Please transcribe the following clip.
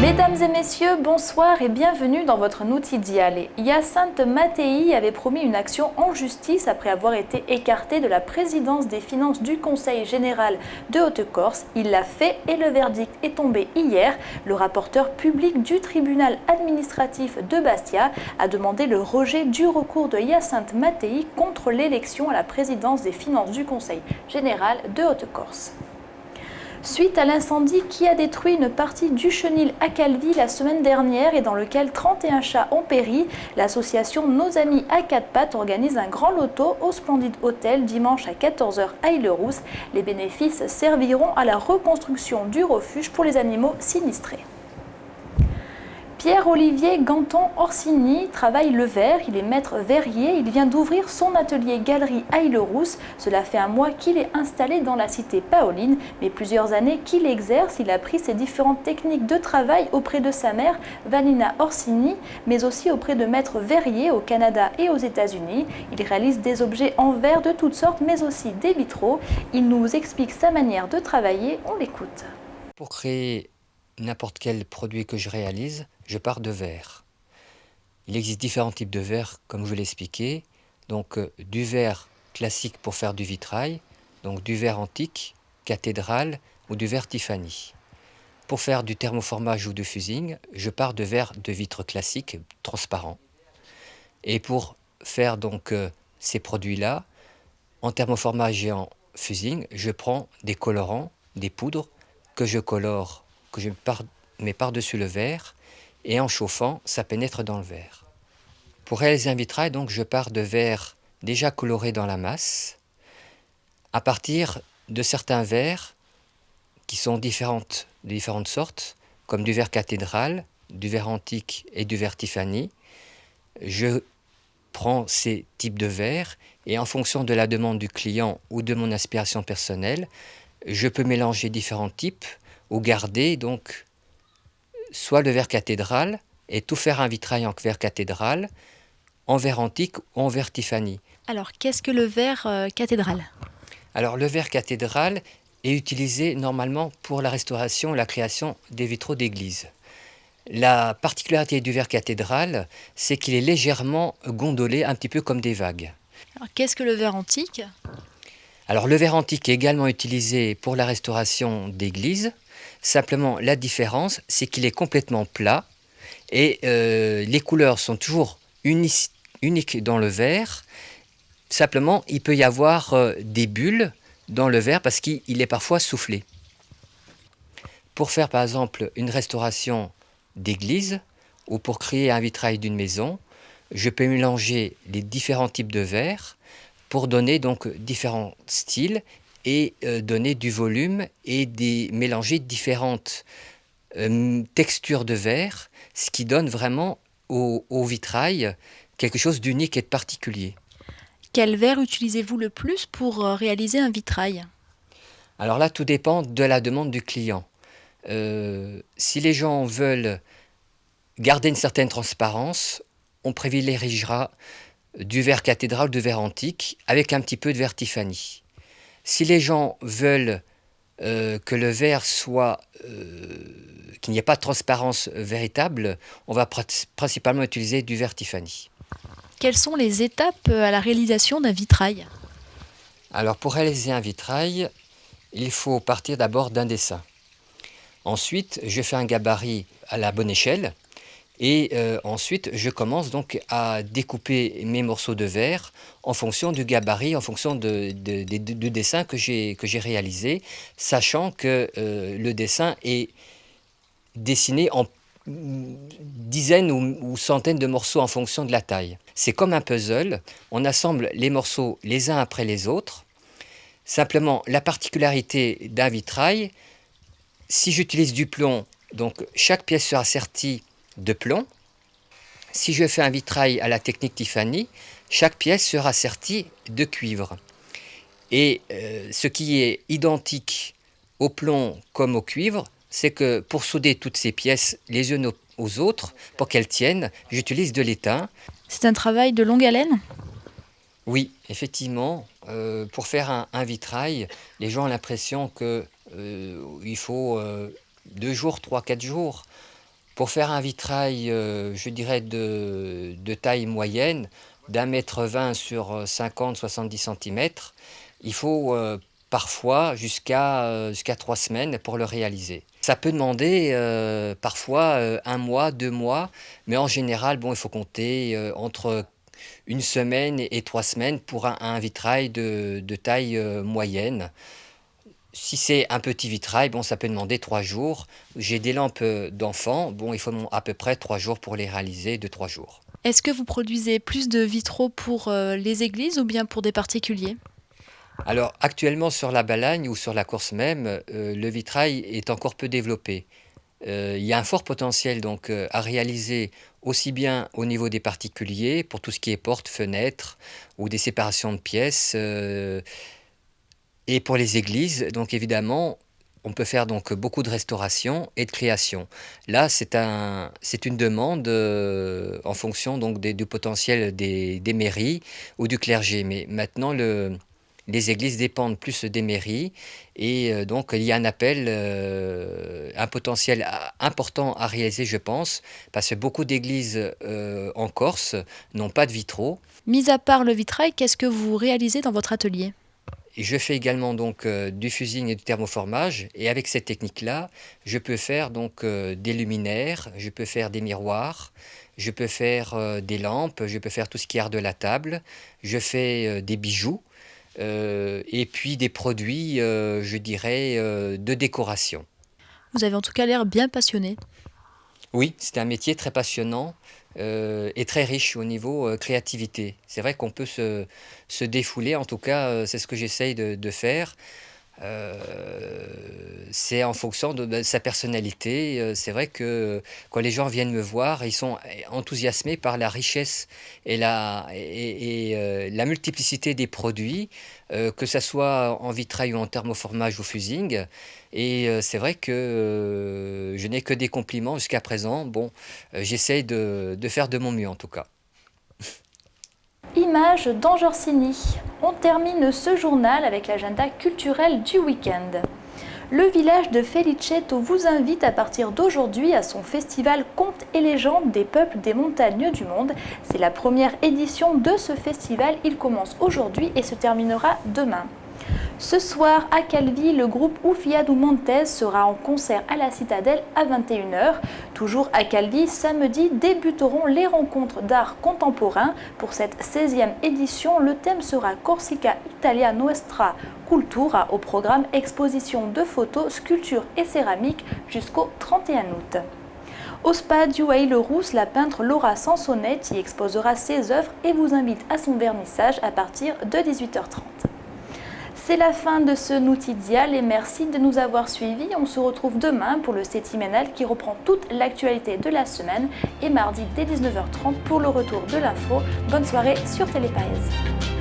Mesdames et messieurs, bonsoir et bienvenue dans votre Noutidiale. Hyacinthe Mattei avait promis une action en justice après avoir été écarté de la présidence des finances du Conseil général de Haute-Corse. Il l'a fait et le verdict est tombé hier. Le rapporteur public du tribunal administratif de Bastia a demandé le rejet du recours de Hyacinthe Mattei contre l'élection à la présidence des finances du Conseil général de Haute-Corse. Suite à l'incendie qui a détruit une partie du chenil à Calvi la semaine dernière et dans lequel 31 chats ont péri, l'association Nos Amis à quatre pattes organise un grand loto au Splendide Hôtel dimanche à 14 h à Île-Rousse. Les bénéfices serviront à la reconstruction du refuge pour les animaux sinistrés. Pierre-Olivier Ganton-Orsini travaille le verre, il est maître verrier, il vient d'ouvrir son atelier galerie à Île-Rousse. Cela fait un mois qu'il est installé dans la cité Paoline, mais plusieurs années qu'il exerce, il a appris ses différentes techniques de travail auprès de sa mère, Vanina Orsini, mais aussi auprès de maîtres verriers au Canada et aux États-Unis. Il réalise des objets en verre de toutes sortes, mais aussi des vitraux. Il nous explique sa manière de travailler, on l'écoute. Pour créer n'importe quel produit que je réalise, je pars de verre. Il existe différents types de verre, comme je l'ai expliqué. Donc du verre classique pour faire du vitrail, donc du verre antique, cathédrale ou du verre Tiffany. Pour faire du thermoformage ou du fusing, je pars de verre de vitre classique, transparent. Et pour faire donc ces produits-là, en thermoformage et en fusing, je prends des colorants, des poudres que je colore, que je mets par-dessus le verre, et en chauffant, ça pénètre dans le verre. Pour réaliser un vitrail, donc, je pars de verre déjà coloré dans la masse, à partir de certains verres qui sont de différentes sortes, comme du verre cathédrale, du verre antique et du verre Tiffany. Je prends ces types de verres et en fonction de la demande du client ou de mon inspiration personnelle, je peux mélanger différents types ou garder donc soit le verre cathédrale et tout faire un vitrail en verre cathédrale, en verre antique ou en verre Tiffany. Alors, qu'est-ce que le verre cathédrale ? Alors, le verre cathédrale est utilisé normalement pour la restauration et la création des vitraux d'église. La particularité du verre cathédrale, c'est qu'il est légèrement gondolé, un petit peu comme des vagues. Alors, qu'est-ce que le verre antique ? Alors, le verre antique est également utilisé pour la restauration d'église. Simplement, la différence, c'est qu'il est complètement plat et les couleurs sont toujours uniques dans le verre. Simplement, il peut y avoir des bulles dans le verre parce qu'il est parfois soufflé. Pour faire par exemple une restauration d'église ou pour créer un vitrail d'une maison, je peux mélanger les différents types de verre pour donner donc différents styles et donner du volume et mélanger différentes textures de verre, ce qui donne vraiment au vitrail quelque chose d'unique et de particulier. Quel verre utilisez-vous le plus pour réaliser un vitrail ? Alors là, tout dépend de la demande du client. Si les gens veulent garder une certaine transparence, on privilégiera du verre cathédrale, du verre antique, avec un petit peu de verre Tiffany. Si les gens veulent que le verre soit, qu'il n'y ait pas de transparence véritable, on va principalement utiliser du verre Tiffany. Quelles sont les étapes à la réalisation d'un vitrail ? Alors pour réaliser un vitrail, il faut partir d'abord d'un dessin. Ensuite, je fais un gabarit à la bonne échelle. Et ensuite, je commence donc à découper mes morceaux de verre en fonction du gabarit, en fonction du dessin que j'ai réalisé, sachant que le dessin est dessiné en dizaines ou centaines de morceaux en fonction de la taille. C'est comme un puzzle, on assemble les morceaux les uns après les autres. Simplement, la particularité d'un vitrail, si j'utilise du plomb, donc chaque pièce sera sertie de plomb. Si je fais un vitrail à la technique Tiffany, chaque pièce sera sertie de cuivre. Et ce qui est identique au plomb comme au cuivre, c'est que pour souder toutes ces pièces les unes aux autres, pour qu'elles tiennent, j'utilise de l'étain. C'est un travail de longue haleine ? Oui, effectivement, pour faire un vitrail, les gens ont l'impression qu'il faut 2 jours, 3, 4 jours. Pour faire un vitrail, je dirais de taille moyenne, d'1,20 m sur 50-70 cm, il faut parfois jusqu'à 3 semaines pour le réaliser. Ça peut demander parfois 1 mois, 2 mois, mais en général, bon, il faut compter entre 1 semaine et 3 semaines pour un vitrail de taille moyenne. Si c'est un petit vitrail, bon, ça peut demander 3 jours. J'ai des lampes d'enfants, bon, il faut à peu près 3 jours pour les réaliser, 2-3 jours. Est-ce que vous produisez plus de vitraux pour les églises ou bien pour des particuliers? Alors actuellement sur la Balagne ou sur la Corse même, le vitrail est encore peu développé. Il y a un fort potentiel donc à réaliser aussi bien au niveau des particuliers, pour tout ce qui est portes, fenêtres ou des séparations de pièces, et pour les églises, donc évidemment, on peut faire donc beaucoup de restauration et de création. Là, c'est une demande en fonction donc du potentiel des mairies ou du clergé. Mais maintenant, les églises dépendent plus des mairies et donc il y a un appel, un potentiel important à réaliser, je pense, parce que beaucoup d'églises en Corse n'ont pas de vitraux. Mis à part le vitrail, qu'est-ce que vous réalisez dans votre atelier? Et je fais également donc du fusing et du thermoformage, et avec cette technique-là, je peux faire donc des luminaires, je peux faire des miroirs, je peux faire des lampes, je peux faire tout ce qui est art de la table, je fais des bijoux, et puis des produits, je dirais, de décoration. Vous avez en tout cas l'air bien passionné. Oui, c'est un métier très passionnant et très riche au niveau créativité. C'est vrai qu'on peut se défouler, en tout cas, c'est ce que j'essaye de faire. C'est en fonction de sa personnalité. C'est vrai que quand les gens viennent me voir, ils sont enthousiasmés par la richesse et la multiplicité des produits, que ça soit en vitrail ou en thermoformage ou fusing. Et c'est vrai que je n'ai que des compliments jusqu'à présent. Bon, j'essaye de faire de mon mieux en tout cas. Images d'Angersini. On termine ce journal avec l'agenda culturel du week-end. Le village de Feliceto vous invite à partir d'aujourd'hui à son festival Contes et légendes des peuples des montagnes du monde. C'est la première édition de ce festival. Il commence aujourd'hui et se terminera demain. Ce soir, à Calvi, le groupe Ufiado Montes sera en concert à la Citadelle à 21 h. Toujours à Calvi, samedi, débuteront les rencontres d'art contemporain. Pour cette 16e édition, le thème sera Corsica Italia Nostra Cultura, au programme exposition de photos, sculptures et céramiques jusqu'au 31 août. Au spa du Haïle-Rousse, la peintre Laura Sansonnet y exposera ses œuvres et vous invite à son vernissage à partir de 18 h 30. C'est la fin de ce Noutidial et merci de nous avoir suivis. On se retrouve demain pour le Septiménal qui reprend toute l'actualité de la semaine et mardi dès 19 h 30 pour le retour de l'info. Bonne soirée sur Télépaïse.